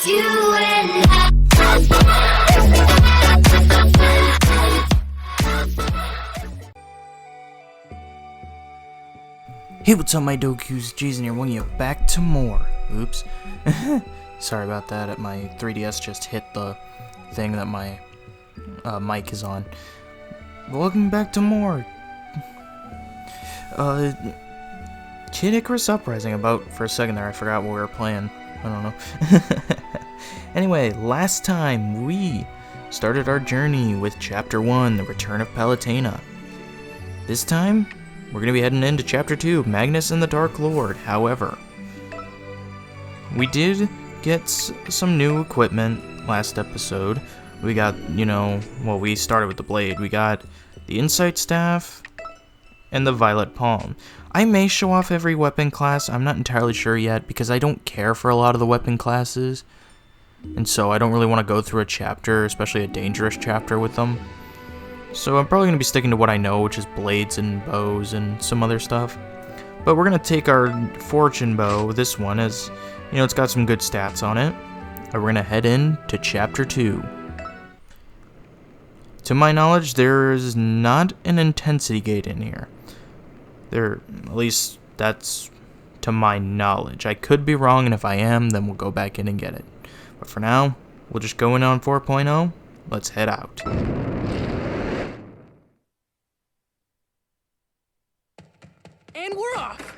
just you and I. Hey, what's up, my Dokus? Jason here, welcoming you back to more. Oops. Sorry about that. My 3DS just hit the thing that my mic is on. Welcome back to more. Kid Icarus Uprising. For a second there, I forgot what we were playing. I don't know. Anyway, last time we started our journey with Chapter 1, The Return of Palutena. This time, we're going to be heading into Chapter 2, Magnus and the Dark Lord. However, we did get some new equipment last episode. We got, we started with the blade. We got the Insight Staff and the Violet Palm. I may show off every weapon class. I'm not entirely sure yet because I don't care for a lot of the weapon classes. And so I don't really want to go through a chapter, especially a dangerous chapter with them. So I'm probably going to be sticking to what I know, which is blades and bows and some other stuff. But we're going to take our fortune bow, this one, as, it's got some good stats on it. And we're going to head into Chapter 2. To my knowledge, there is not an intensity gate in here. At least that's to my knowledge. I could be wrong, and if I am, then we'll go back in and get it. But for now, we'll just go in on 4.0. Let's head out. And we're off!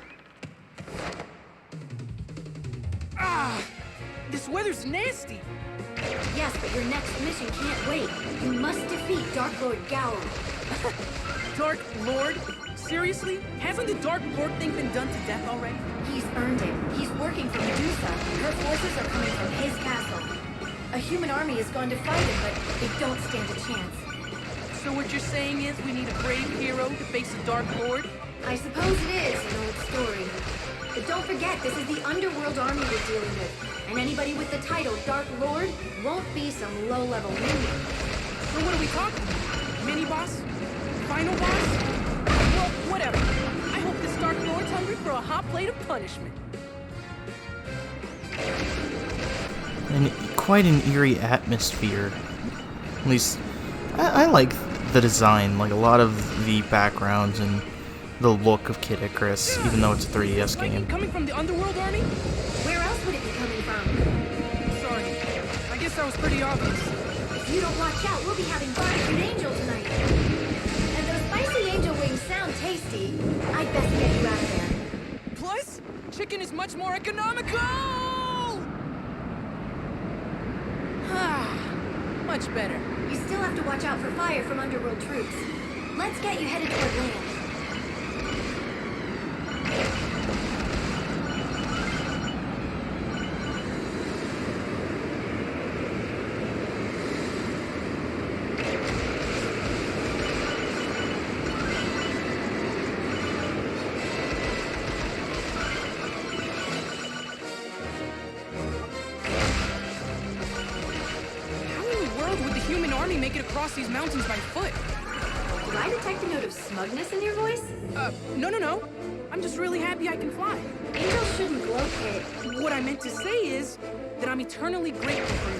This weather's nasty! Yes, but your next mission can't wait. You must defeat Dark Lord Gowl. Dark Lord? Seriously? Hasn't the Dark Lord thing been done to death already? He's earned it. He's working for Medusa. Her forces are coming from his castle. A human army has gone to fight him, but they don't stand a chance. So what you're saying is we need a brave hero to face the Dark Lord? I suppose it is an old story. But don't forget, this is the underworld army we're dealing with. And anybody with the title Dark Lord won't be some low-level minion. So what are we talking about? Mini-boss? Final boss? Well, whatever. I hope this Dark Lord's hungry for a hot plate of punishment. And quite an eerie atmosphere. At least, I like the design, like a lot of the backgrounds and the look of Kid Icarus, even though it's a 3DS game. Coming from the underworld army? Where else would it be coming from? Sorry. I guess that was pretty obvious. If you don't watch out, we'll be having barbecue angel tonight. And those spicy angel wings sound tasty. I'd best get you out of there. Plus, chicken is much more economical! Much better. You still have to watch out for fire from underworld troops. Let's get you headed toward land. Make it across these mountains by foot. Did I detect a note of smugness in your voice? No. I'm just really happy I can fly. Angels shouldn't gloat, kid. What I meant to say is that I'm eternally grateful for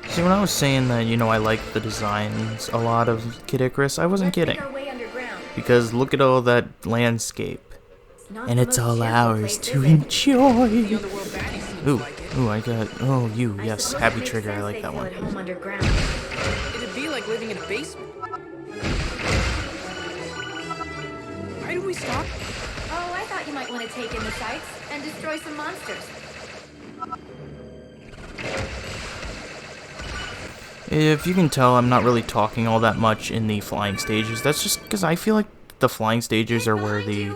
you. See, when I was saying that, I like the designs a lot of Kid Icarus, I wasn't kidding. Let's make our way underground. Because look at all that landscape. And it's all ours to enjoy. The underworld baddie seems like it. Yes, Happy Trigger, I like that one. Home underground. It'd be like living in a basement. Why did we stop? Oh, I thought you might want to take in the sights and destroy some monsters. If you can tell, I'm not really talking all that much in the flying stages. That's just because I feel like the flying stages are where the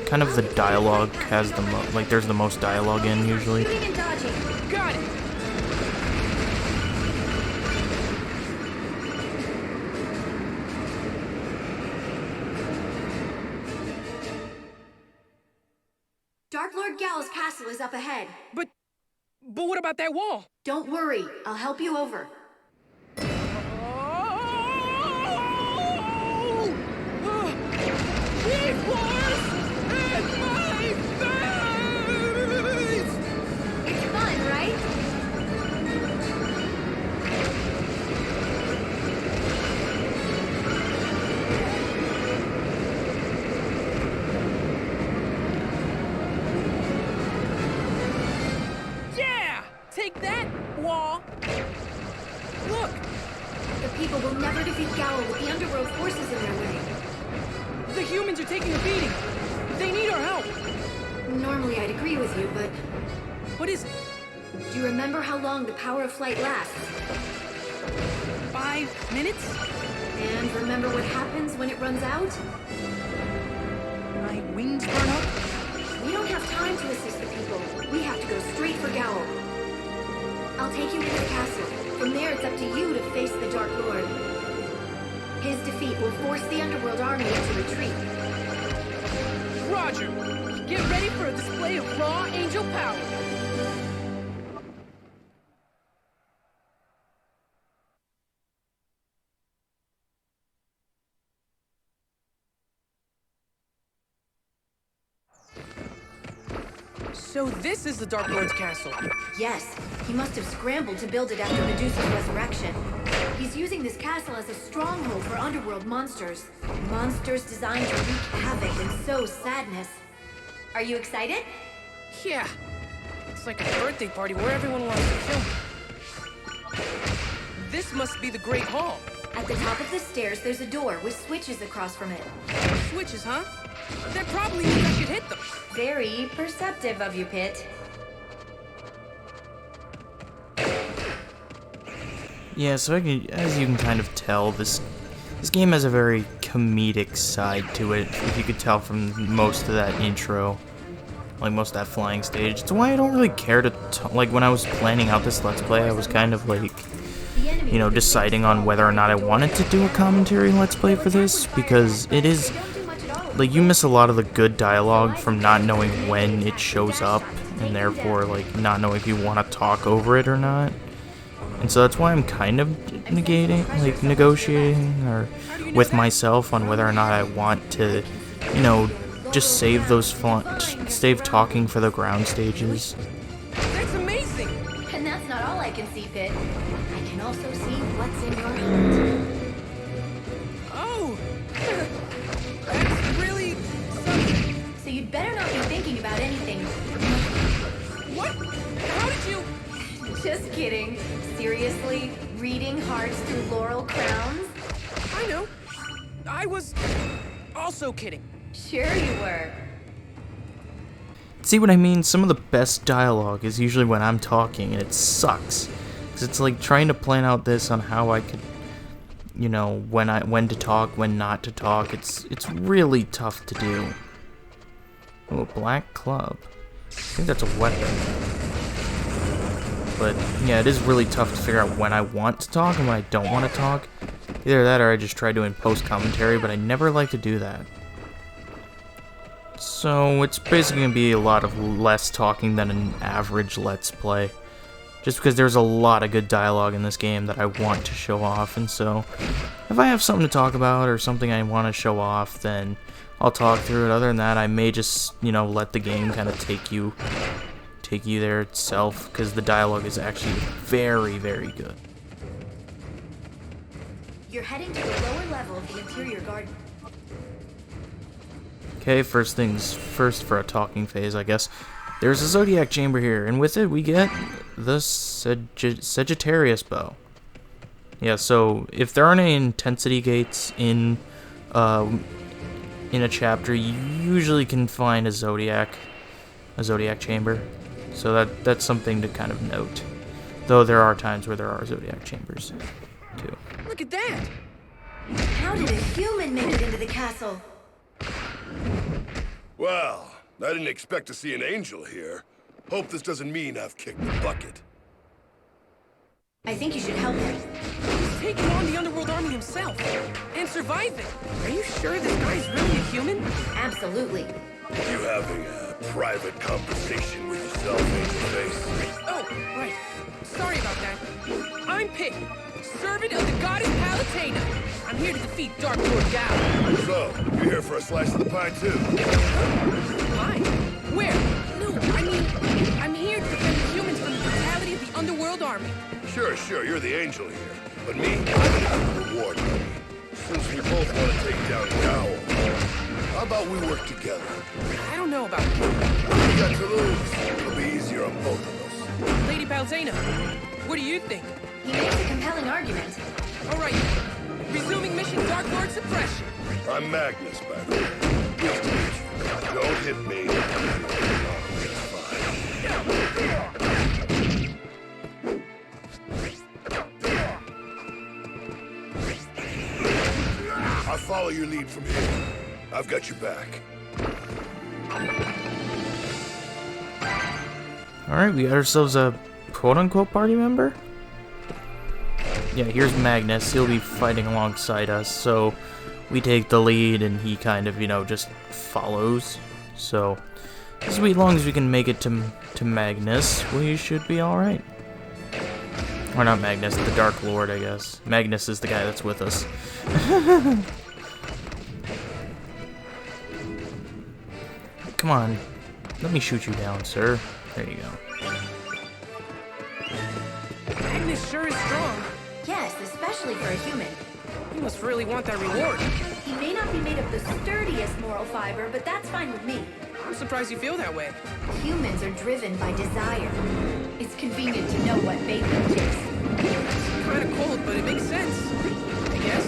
kind of the dialogue has the most, like there's the most dialogue in usually. Got it. Dark Lord Gowl's castle is up ahead. But what about that wall? Don't worry, I'll help you over. Big Wars! defeating. They need our help. Normally I'd agree with you, but What is it? do you remember how long the power of flight lasts? 5 minutes? And remember what happens when it runs out? My wings burn up? We don't have time to assist the people. We have to go straight for Gowl. I'll take you to the castle. From there, it's up to you to face the Dark Lord. His defeat will force the Underworld army into retreat. Roger. Get ready for a display of raw angel power. So this is the Dark Lord's castle. Yes, he must have scrambled to build it after Medusa's resurrection. He's using this castle as a stronghold for underworld monsters. Monsters designed to wreak havoc and sow sadness. Are you excited? Yeah. It's like a birthday party where everyone wants to kill me. This must be the Great Hall. At the top of the stairs, there's a door with switches across from it. Switches, huh? That probably means I should hit them. Very perceptive of you, Pit. Yeah, so as you can kind of tell, this game has a very comedic side to it, if you could tell from most of that intro, like most of that flying stage. It's why I don't really care to, like when I was planning out this Let's Play, I was kind of like, you know, deciding on whether or not I wanted to do a commentary Let's Play for this, because it is, like, you miss a lot of the good dialogue from not knowing when it shows up, and therefore, like, not knowing if you want to talk over it or not. And so that's why I'm kind of negotiating or with myself on whether or not I want to, you know, just save those save talking for the ground stages. That's amazing! And that's not all I can see, Pit. I can also see what's in your heart. Oh! That's really something. So you'd better not be thinking about anything. What? How did you... Just kidding. Seriously? Reading hearts through laurel crowns? I know. I was also kidding. Sure you were. See what I mean? Some of the best dialogue is usually when I'm talking, and it sucks. Because it's like trying to plan out this on how I could, you know, when to talk, when not to talk. It's really tough to do. Oh, a black club. I think that's a weapon. But yeah, it is really tough to figure out when I want to talk and when I don't want to talk. Either that or I just try doing post-commentary, but I never like to do that. So it's basically going to be a lot of less talking than an average Let's Play. Just because there's a lot of good dialogue in this game that I want to show off, and so if I have something to talk about or something I want to show off, then I'll talk through it. Other than that, I may just, you know, let the game kind of take you there itself, because the dialogue is actually very, very good. You're heading to the lower level of the interior garden. Okay, first things first for a talking phase, I guess. There's a Zodiac Chamber here, and with it we get the Sagittarius Bow. Yeah, so if there aren't any intensity gates in a chapter, you usually can find a Zodiac Chamber. So that's something to kind of note. Though there are times where there are Zodiac Chambers, too. Look at that! How did a human make it into the castle? Well, I didn't expect to see an angel here. Hope this doesn't mean I've kicked the bucket. I think you should help him. He's taking on the Underworld Army himself and surviving. Are you sure this guy's really a human? Absolutely. You having a private conversation with yourself, Angel Face? Oh, right. Sorry about that. I'm Pit, servant of the goddess Palutena. I'm here to defeat Dark Lord Gowl. So, you here for a slice of the pie, too? Pie? Where? No, I mean, I'm here to defend the humans from the brutality of the Underworld Army. Sure, you're the angel here. But me, I'm the reward money. Since we both want to take down Gowl, how about we work together? I don't know about you. What we got to lose? It'll be easier on both of us. Lady Palutena, what do you think? He makes a compelling argument. All right, resuming mission Dark Lord Suppression. I'm Magnus, by the way. Pleased to meet you. Don't hit me. It's fine. I'll follow your lead from here. I've got your back. Alright, we got ourselves a quote-unquote party member? Yeah, here's Magnus. He'll be fighting alongside us, so we take the lead and he kind of, you know, just follows. So, as long as we can make it to Magnus, we should be alright. Or not Magnus, the Dark Lord, I guess. Magnus is the guy that's with us. Come on. Let me shoot you down, sir. There you go. Magnus sure is strong. Yes, especially for a human. You must really want that reward. He may not be made of the sturdiest moral fiber, but that's fine with me. I'm surprised you feel that way. Humans are driven by desire. It's convenient to know what bait they'll chase. It's kind of cold, but it makes sense. I guess.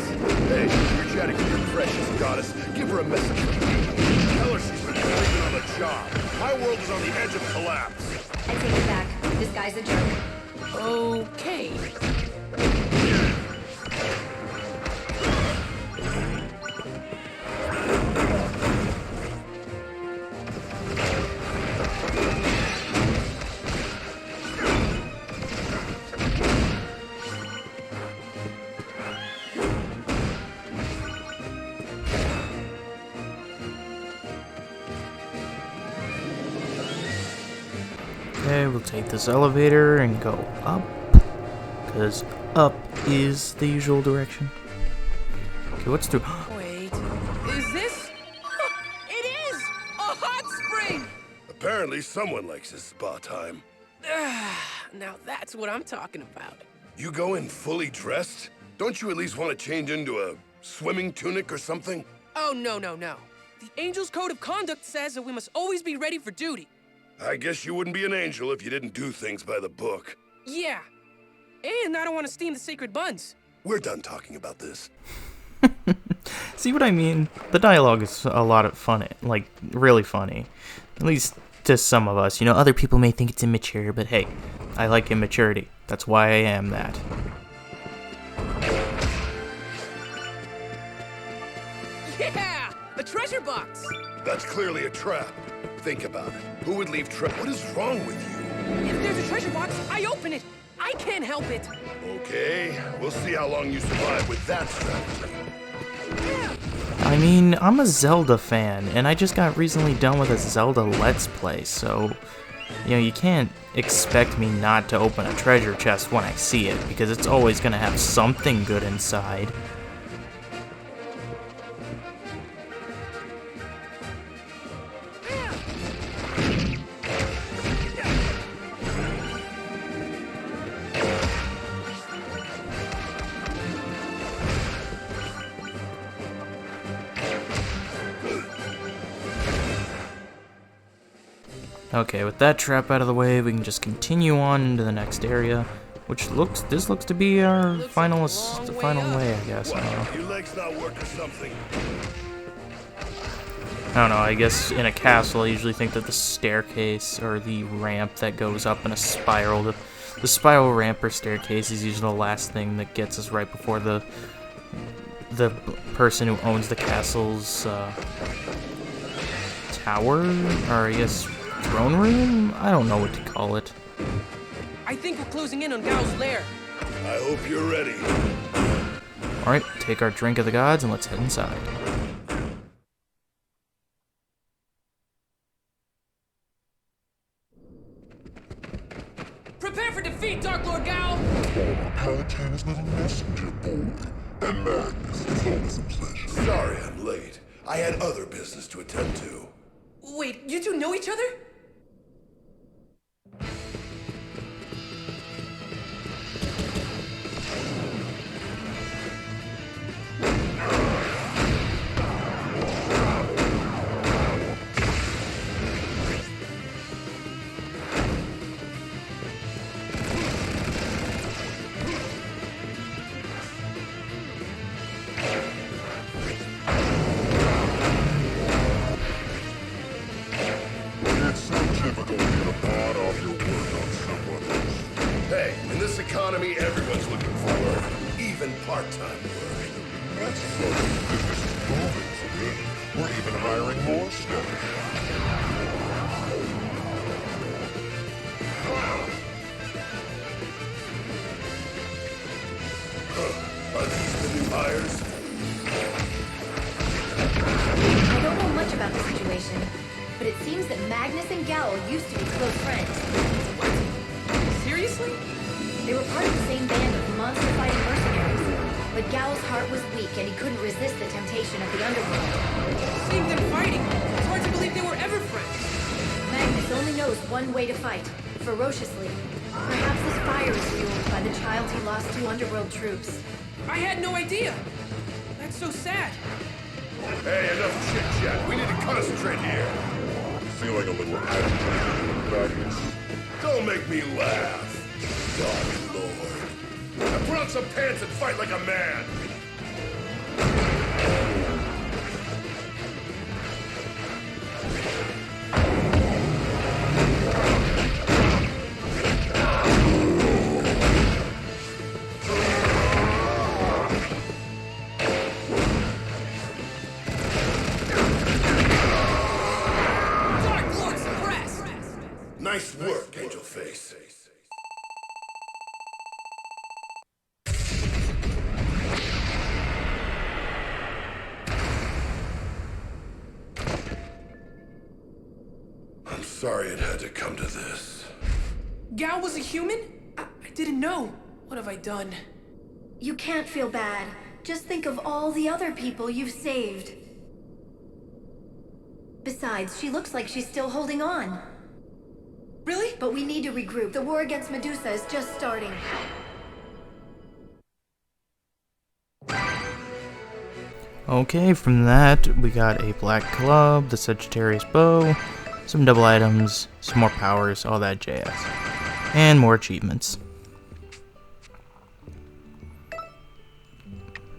Hey, you're chatting to your precious goddess. Give her a message from me. Tell her she's been sleeping on the job. My world is on the edge of collapse. I take it back. This guy's a jerk. Okay. Okay, we'll take this elevator and go up, because up is the usual direction. Okay, what's through? Wait. Is this? It is! A hot spring! Apparently someone likes his spa time. Now that's what I'm talking about. You go in fully dressed? Don't you at least want to change into a swimming tunic or something? Oh, no. The Angel's Code of Conduct says that we must always be ready for duty. I guess you wouldn't be an angel if you didn't do things by the book. Yeah. And I don't want to steam the sacred buns. We're done talking about this. See what I mean? The dialogue is a lot of fun, like, really funny. At least to some of us. You know, other people may think it's immature, but hey, I like immaturity. That's why I am that. Yeah! A treasure box! That's clearly a trap. Think about it. Who would leave What is wrong with you? If there's a treasure box, I open it! I can't help it! Okay, we'll see how long you survive with that strategy. I mean, I'm a Zelda fan, and I just got recently done with a Zelda Let's Play, so, you know, you can't expect me not to open a treasure chest when I see it, because it's always gonna have something good inside. Okay, with that trap out of the way, we can just continue on into the next area, which looks to be our final way, I guess. I don't know. Your leg's not work or something. I don't know, I guess in a castle I usually think that the staircase or the ramp that goes up in a spiral, the spiral ramp or staircase is usually the last thing that gets us right before the person who owns the castle's tower, or I guess throne room? I don't know what to call it. I think we're closing in on Gao's lair. I hope you're ready. Alright, take our drink of the gods and let's head inside. Prepare for defeat, Dark Lord Gao! Palatine's little messenger boy, and Magnus is always a pleasure. Sorry I'm late. I had other business to attend to. Wait, you two know each other? never going to get a part off your work on someone else. Hey, in this economy, everyone's looking for work, even part-time work. That's funny. Business is booming for them. We're even hiring more staff. Are these the new hires? I don't know much about the situation, but it seems that Magnus and Gowl used to be close friends. Seriously? They were part of the same band of monster-fighting mercenaries, but Gowl's heart was weak and he couldn't resist the temptation of the underworld. Seeing them fighting, it's hard to believe they were ever friends. Magnus only knows one way to fight, ferociously. Perhaps his fire is fueled by the child he lost to underworld troops. I had no idea. That's so sad. Hey, enough chit-chat. We need to concentrate here. Feeling a little agitated, Magnus. Don't make me laugh. Dark Lord. Now put on some pants and fight like a man. Dark Lord suppressed! Nice work, Angel Face. I'm sorry it had to come to this. Gowl was a human? I didn't know. What have I done? You can't feel bad. Just think of all the other people you've saved. Besides, she looks like she's still holding on. Really? But we need to regroup. The war against Medusa is just starting. Okay, from that, we got a black club, the Sagittarius bow, some double items, some more powers, all that jazz. And more achievements.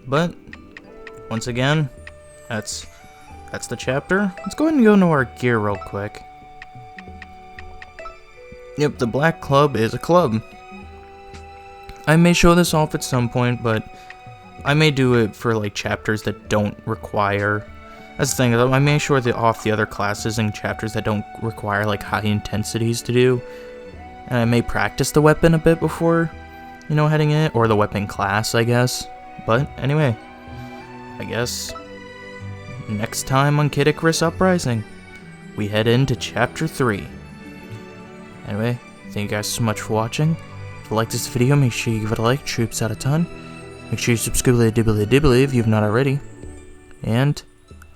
But, once again, that's the chapter. Let's go ahead and go into our gear real quick. Yep, the black club is a club. I may show this off at some point, but I may do it for like chapters that don't require. That's the thing, I may show off the other classes in chapters that don't require like high intensities to do. And I may practice the weapon a bit before, you know, heading in, or the weapon class, I guess. But anyway, I guess next time on Kid Icarus Uprising, we head into chapter 3. Anyway, thank you guys so much for watching. If you like this video, make sure you give it a like, troops out a ton. Make sure you subscribe to dibbly if you've not already. And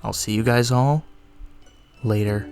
I'll see you guys all later.